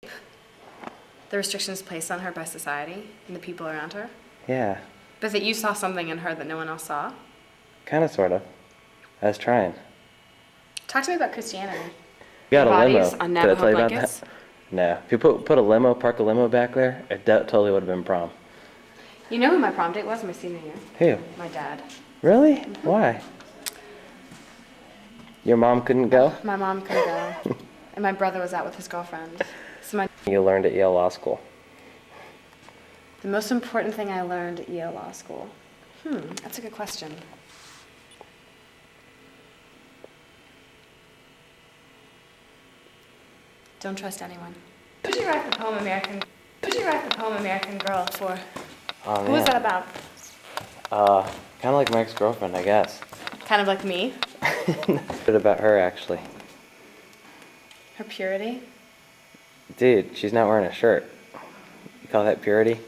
The restrictions placed on her by society and the people around her? Yeah. But that you saw something in her that no one else saw? Kind of, sort of. I was trying. Talk to me about Christianity. You got a limo. Bodies on Did I tell Navajo you about blankets? that? No. If you park a limo back there, it totally would have been prom. You know who my prom date was my senior year? Who? My dad. Really? Why? Your mom couldn't go? My mom couldn't go. And my brother was out with his girlfriend. So You learned at Yale Law School. the most important thing I learned at Yale Law School. That's a good question. Don't trust anyone. Who did you write the poem American Girl for? Oh, man. Who was that about? Kind of like my ex-girlfriend, I guess. Kind of like me. Bit about her, actually. Her purity. Dude, she's not wearing a shirt. You call that purity?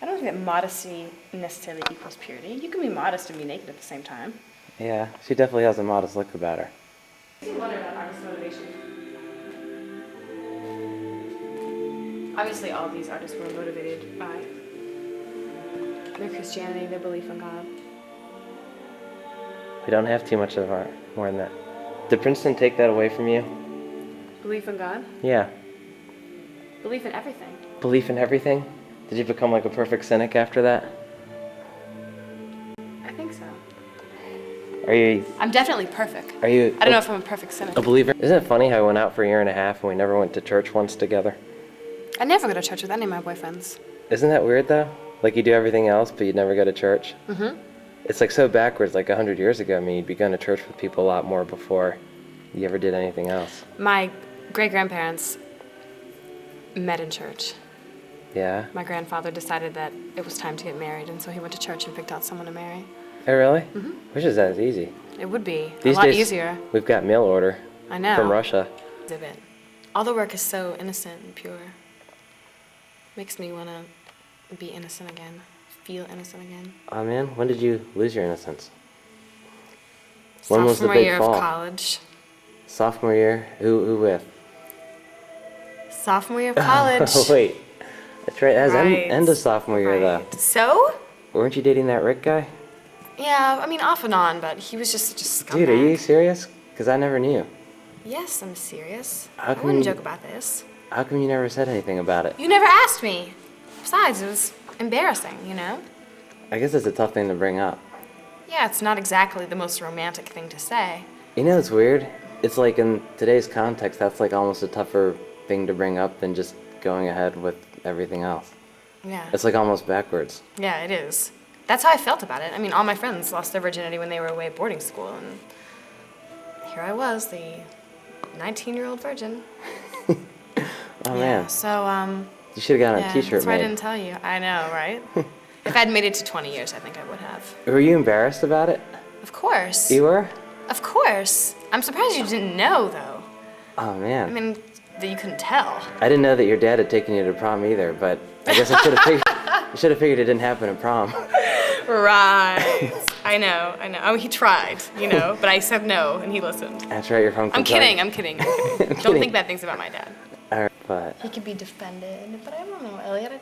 I don't think that modesty necessarily equals purity. You can be modest and be naked at the same time. Yeah, she definitely has a modest look about her. I wonder about artist motivation. Obviously, all of these artists were motivated by their Christianity, their belief in God. We don't have too much of art, more than that. Did Princeton take that away from you? Belief in God? Yeah. Belief in everything. Belief in everything? Did you become like a perfect cynic after that? I think so. Are you I'm definitely perfect. I don't know if I'm a perfect cynic. a believer? Isn't it funny how we went out for a year and a half and we never went to church once together? I never go to church with any of my boyfriends. Isn't that weird though? Like you do everything else, but you never go to church? Mm-hmm. It's like so backwards, like 100 years ago. I mean, you'd be going to church with people a lot more before you ever did anything else. My great-grandparents met in church. Yeah? My grandfather decided that it was time to get married, and so he went to church and picked out someone to marry. Oh, really? Mm-hmm. Wish it was that easy. It would be These a lot days, easier. We've got mail order I know. from Russia. Exhibit. All the work is so innocent and pure. Makes me want to be innocent again, feel innocent again. Oh man, when did you lose your innocence? When was the Sophomore big year fall? of college. Sophomore year? Who with? Sophomore year of college. Oh, wait. That's right. That was Right. end of sophomore year, Right. So? though. Weren't you dating that Rick guy? Yeah, I mean off and on, but he was just such a scumbag. Dude, are you serious? Because I never knew. Yes, I'm serious. How I come wouldn't you- joke about this. How come you never said anything about it? You never asked me. Besides, it was embarrassing, you know? I guess it's a tough thing to bring up. Yeah, it's not exactly the most romantic thing to say. You know, it's weird. It's like in today's context, that's like almost a tougher thing to bring up than just going ahead with everything else. Yeah. It's like almost backwards. Yeah, it is. That's how I felt about it. I mean, all my friends lost their virginity when they were away at boarding school, and here I was, the 19-year-old virgin. Oh Yeah, man, so, you should have gotten yeah, a T-shirt that's why I made. didn't tell you. I know, right? If I'd made it to 20 years, I think I would have. Were you embarrassed about it? Of course. You were? Of course. I'm surprised you didn't know, though. Oh man. I mean, that you couldn't tell. I didn't know that your dad had taken you to prom either, but I guess I should have figured. I should have figured it didn't happen at prom. Right. I know. Oh, he tried, you know, but I said no, and he listened. That's right, you're from I'm Kentucky. kidding. Don't kidding. think bad things about my dad. All right, but He could be defended, but I don't know, Elliot.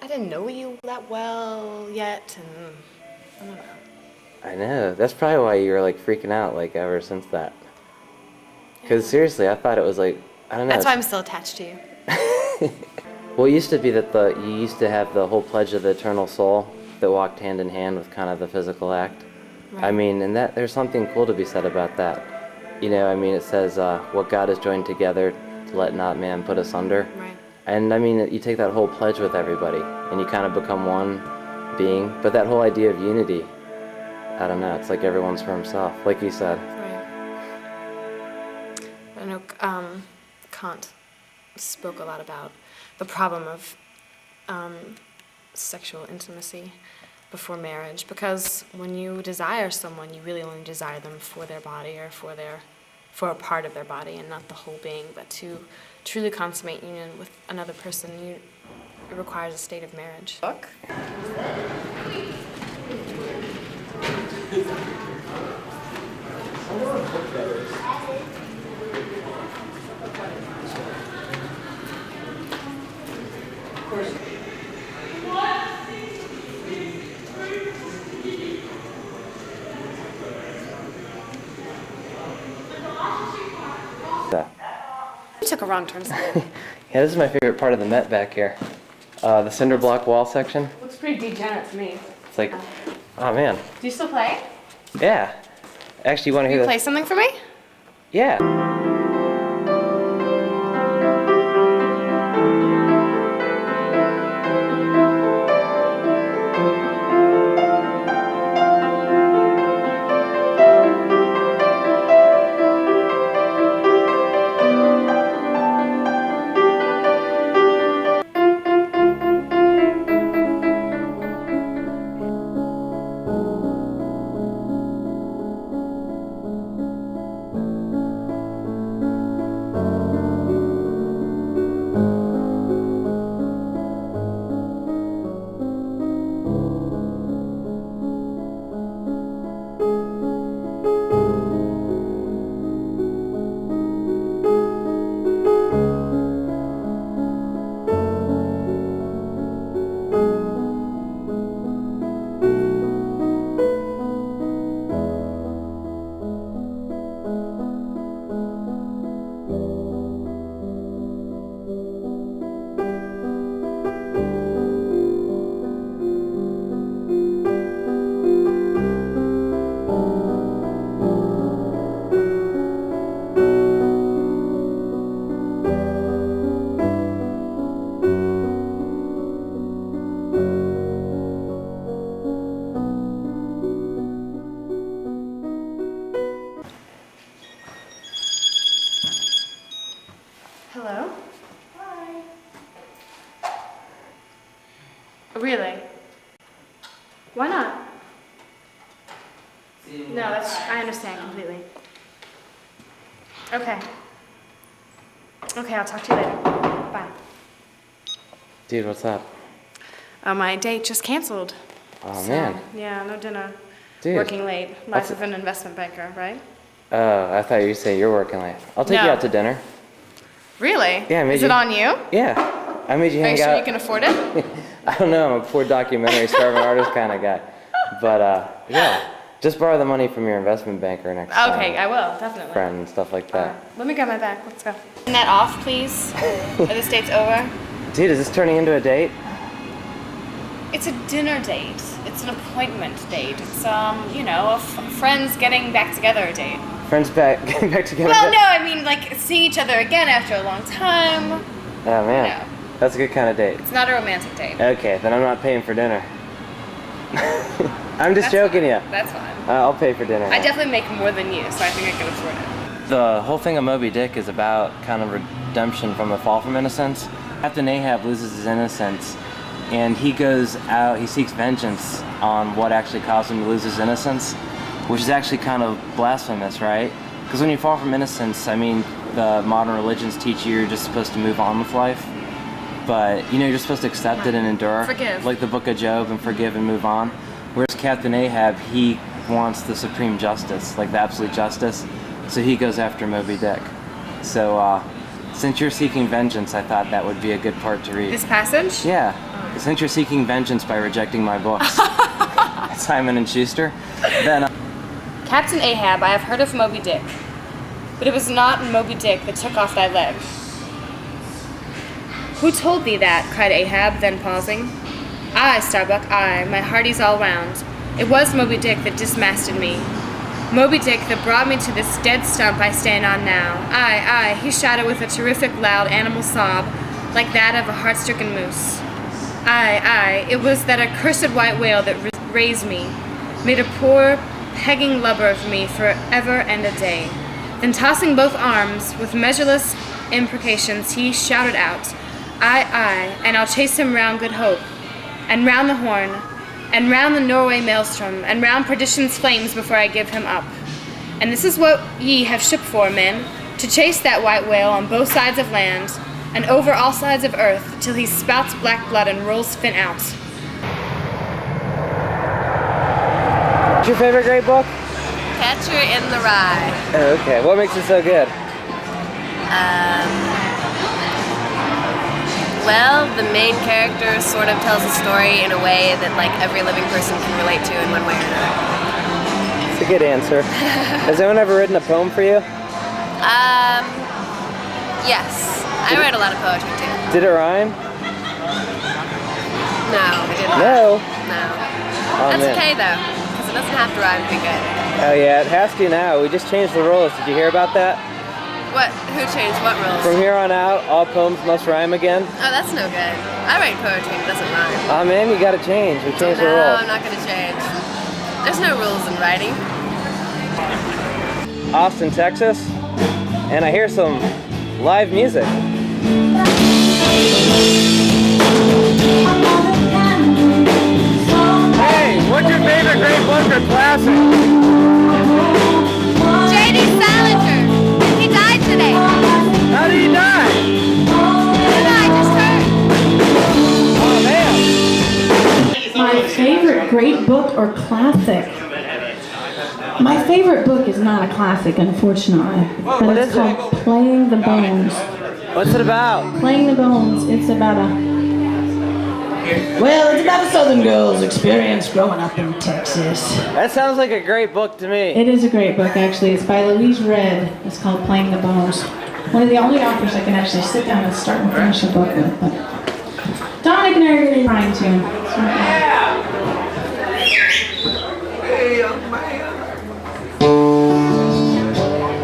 I didn't know you that well yet, and I don't know. I know. That's probably why you were like freaking out like ever since that. Because seriously, I thought it was like, I don't know. That's why I'm still attached to you. Well, it used to be that you used to have the whole pledge of the eternal soul that walked hand in hand with kind of the physical act. Right. I mean, and that there's something cool to be said about that. You know, I mean, it says, what God has joined together, let not man put asunder. Right. And I mean, you take that whole pledge with everybody, and you kind of become one being. But that whole idea of unity, I don't know, it's like everyone's for himself, like you said. Right. I know Kant spoke a lot about the problem of sexual intimacy before marriage, because when you desire someone, you really only desire them for their body or for a part of their body and not the whole being. But to truly consummate union with another person, it requires a state of marriage. Book. took a wrong turn. Yeah, this is my favorite part of the Met back here. The cinder block wall section. Looks pretty degenerate to me. It's like, oh man. Do you still play? Yeah. Actually, you want to hear You this? play something for me? Yeah. Hello? Hi. Really? Why not? No, I understand completely. Okay. Okay, I'll talk to you later. Bye. Dude, what's up? My date just canceled. Oh, man. Yeah, no dinner. Dude. Working late. Life of an investment banker, right? I thought you say you're working late. I'll take you No. out to dinner. Really? Yeah, I made Is it you- on you? Yeah. I made you Are hang you sure out. you can afford it? I don't know. I'm a poor documentary starving artist kind of guy. But, yeah. Just borrow the money from your investment banker next time. Okay, I will, definitely. Friend and stuff like that. Let me grab my bag. Let's go. Turn that off, please. Or this date's over. Dude, is this turning into a date? It's a dinner date. It's an appointment date. It's you know, friends getting back together date. Friends getting back together? Well, no, I mean like seeing each other again after a long time. Oh, man. No. That's a good kind of date. It's not a romantic date. Okay, then I'm not paying for dinner. I'm just That's joking fine. you. That's fine. I'll pay for dinner. I definitely make more than you, so I think I can afford it. The whole thing of Moby Dick is about kind of redemption from the fall from innocence. Captain Ahab loses his innocence, and he goes out, he seeks vengeance on what actually caused him to lose his innocence, which is actually kind of blasphemous, right? Because when you fall from innocence, I mean, the modern religions teach you you're just supposed to move on with life. But, you know, you're supposed to accept it and endure. Forgive. Like the book of Job, and forgive and move on. Whereas Captain Ahab, he wants the supreme justice, like the absolute justice. So he goes after Moby Dick. So, since you're seeking vengeance, I thought that would be a good part to read. This passage? Yeah. Since you're seeking vengeance by rejecting my books, Simon and Schuster, then... Captain Ahab, I have heard of Moby Dick. But it was not Moby Dick that took off thy leg. Who told thee that? Cried Ahab, then pausing. I, Starbuck, I, my hearties all round. It was Moby Dick that dismasted me. Moby Dick that brought me to this dead stump I stand on now. Aye, he shot it with a terrific loud animal sob, like that of a heart-stricken moose. Aye, it was that accursed white whale that raised me, made a poor pegging lubber of me for ever and a day. Then tossing both arms, with measureless imprecations, he shouted out, Aye, and I'll chase him round Good Hope, and round the Horn, and round the Norway maelstrom, and round perdition's flames before I give him up. And this is what ye have shipped for, men, to chase that white whale on both sides of land, and over all sides of earth, till he spouts black blood and rolls fin out. What's your favorite great book? Catcher in the Rye. Oh, okay. What makes it so good? Well, the main character sort of tells a story in a way that like every living person can relate to in one way or another. It's a good answer. Has anyone ever written a poem for you? Yes. I read a lot of poetry too. Did it rhyme? No, it didn't. No. No. Oh, That's man. okay though, because it doesn't have to rhyme to be good. Oh yeah, it has to now. We just changed the rules. Did you hear about that? What? Who changed what rules? From here on out, all poems must rhyme again. Oh, that's no good. I write poetry and it doesn't rhyme. Oh man, you gotta change. We changed the No, rules. I'm not gonna change. There's no rules in writing. Austin, Texas, and I hear some live music. Hey, what's your favorite great book or classic? J.D. Salinger. He died today. How did he die? I just heard. Oh man. My favorite great book or classic? My favorite book is not a classic, unfortunately, but What it's is called Playing the Bones. What's it about? Playing the Bones, it's about it's about a Southern girl's experience growing up in Texas. That sounds like a great book to me. It is a great book, actually. It's by Louise Red. It's called Playing the Bones. One of the only authors I can actually sit down and start and finish a book with. But Dominic and I are really trying to. Hey, young man.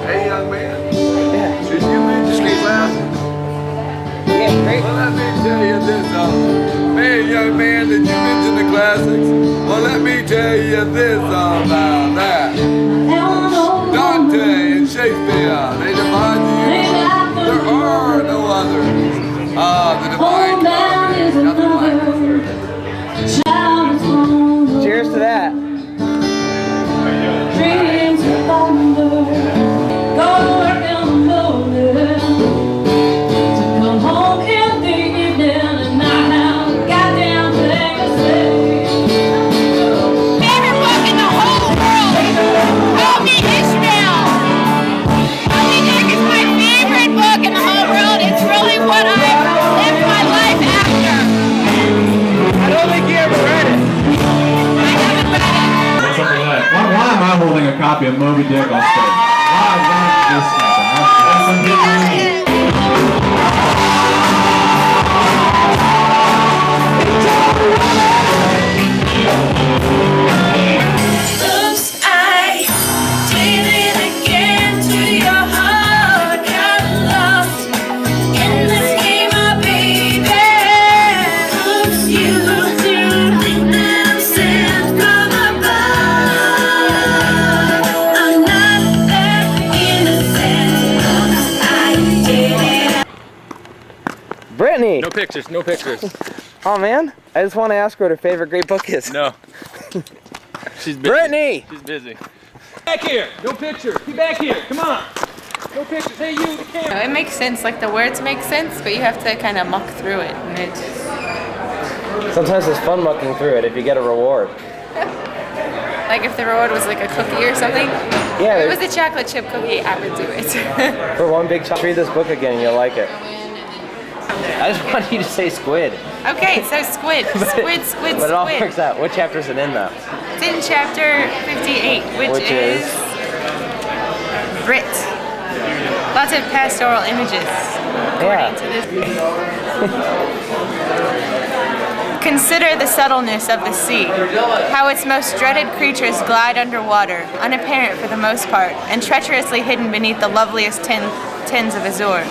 Hey, young man. Should you mention these classes? Yeah, great. Well, let me tell you this, hey, young man, did you mention the classics? Well, let me tell you this about that. Dante and Shakespeare, they define you. There are no others. The divine comedy, nothing like it. Cheers to that. Dreams of thunder, go work in the morning, to come home in the evening and not have a goddamn thing to say. Favorite book in the whole world, Moby Ishmael. Moby Dick is my favorite book in the whole world. It's really what I live my life after. I don't think you ever read it. I haven't read it. Why am I holding a copy of Moby Dick on stage? Why did this happen? That's some good news. Oops, I did it again to your heart. Got lost in this game of baby. Oops, you innocent from above. I'm not that innocent. Oops, I did it. Brittany. No pictures, no pictures. Oh man, I just want to ask her what her favorite great book is. No. She's busy. Brittany. She's busy. Back here. No pictures. Get back here. Come on. No pictures. Hey, you, the camera. It makes sense, like the words make sense, but you have to kind of muck through it. And it Sometimes it's fun mucking through it if you get a reward. like if the reward was like a cookie or something. Yeah, If it was a chocolate chip cookie, I would do it. for one big chunk. Read this book again, you'll like it. I just want you to say squid. Okay, so squid. But it all works out. What chapter is it in though? It's in chapter 58, which is Brit. Lots of pastoral images, according to this. Consider the subtleness of the sea, how its most dreaded creatures glide underwater, unapparent for the most part, and treacherously hidden beneath the loveliest tints of azure.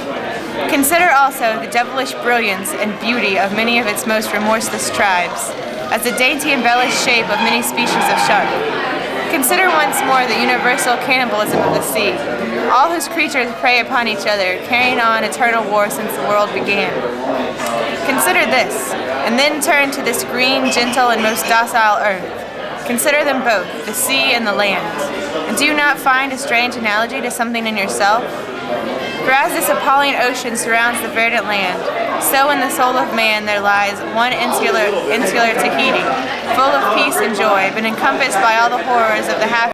Consider also the devilish brilliance and beauty of many of its most remorseless tribes, as the dainty embellished shape of many species of shark. Consider once more the universal cannibalism of the sea, all whose creatures prey upon each other, carrying on eternal war since the world began. Consider this, and then turn to this green, gentle, and most docile earth. Consider them both, the sea and the land. And do you not find a strange analogy to something in yourself? For as this appalling ocean surrounds the verdant land, so in the soul of man there lies one insular Tahiti, full of peace and joy, but encompassed by all the horrors of the half